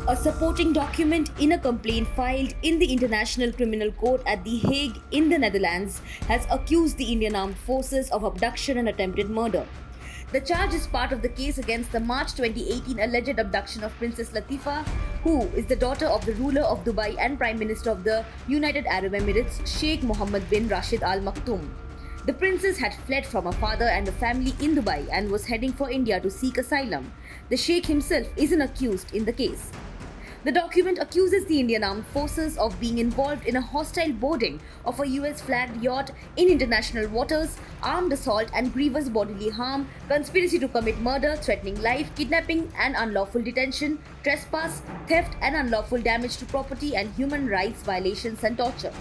A supporting document in a complaint filed in the International Criminal Court at The Hague in the Netherlands has accused the Indian Armed Forces of abduction and attempted murder. The charge is part of the case against the March 2018 alleged abduction of Princess Latifa, who is the daughter of the ruler of Dubai and Prime Minister of the United Arab Emirates, Sheikh Mohammed bin Rashid Al Maktoum. The princess had fled from her father and the family in Dubai and was heading for India to seek asylum. The Sheikh himself isn't accused in the case. The document accuses the Indian Armed Forces of being involved in a hostile boarding of a US flagged yacht in international waters, armed assault and grievous bodily harm, conspiracy to commit murder, threatening life, kidnapping and unlawful detention, trespass, theft and unlawful damage to property and human rights violations and torture.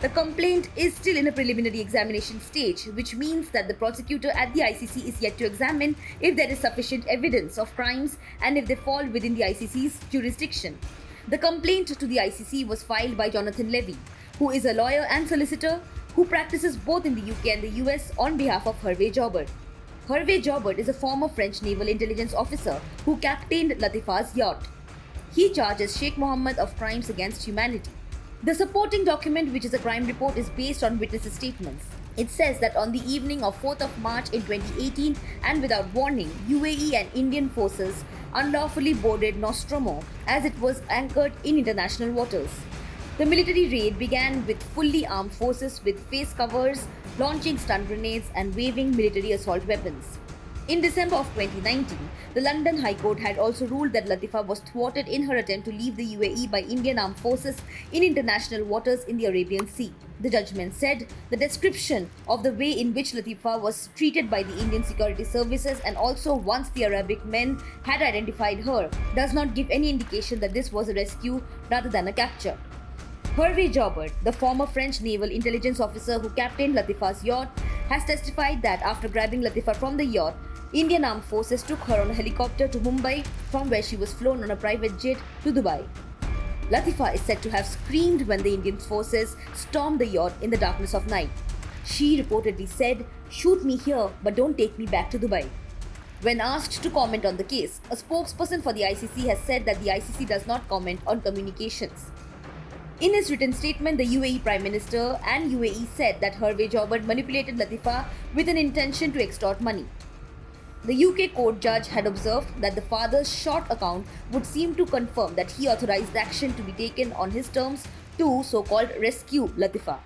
The complaint is still in a preliminary examination stage, which means that the prosecutor at the ICC is yet to examine if there is sufficient evidence of crimes and if they fall within the ICC's jurisdiction. The complaint to the ICC was filed by Jonathan Levy, who is a lawyer and solicitor who practices both in the UK and the US on behalf of Hervé Joubert. Hervé Joubert is a former French naval intelligence officer who captained Latifa's yacht. He charges Sheikh Mohammed of crimes against humanity. The supporting document, which is a crime report, is based on witnesses' statements. It says that on the evening of 4th of March in 2018 and without warning, UAE and Indian forces unlawfully boarded Nostromo as it was anchored in international waters. The military raid began with fully armed forces with face covers, launching stun grenades and waving military assault weapons. In December of 2019, the London High Court had also ruled that Latifa was thwarted in her attempt to leave the UAE by Indian armed forces in international waters in the Arabian Sea. The judgment said the description of the way in which Latifa was treated by the Indian security services and also once the Arabic men had identified her does not give any indication that this was a rescue rather than a capture. Hervé Joubert, the former French naval intelligence officer who captained Latifa's yacht, has testified that after grabbing Latifa from the yacht, Indian armed forces took her on a helicopter to Mumbai, from where she was flown on a private jet to Dubai. Latifa is said to have screamed when the Indian forces stormed the yacht in the darkness of night. She reportedly said, "Shoot me here, but don't take me back to Dubai." When asked to comment on the case, a spokesperson for the ICC has said that the ICC does not comment on communications. In his written statement, the UAE Prime Minister and UAE said that Hervé Joubert manipulated Latifa with an intention to extort money. The UK court judge had observed that the father's short account would seem to confirm that he authorized action to be taken on his terms to so-called rescue Latifa.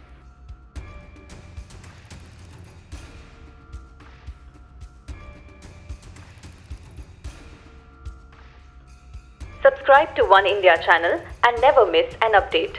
Subscribe to One India channel and never miss an update.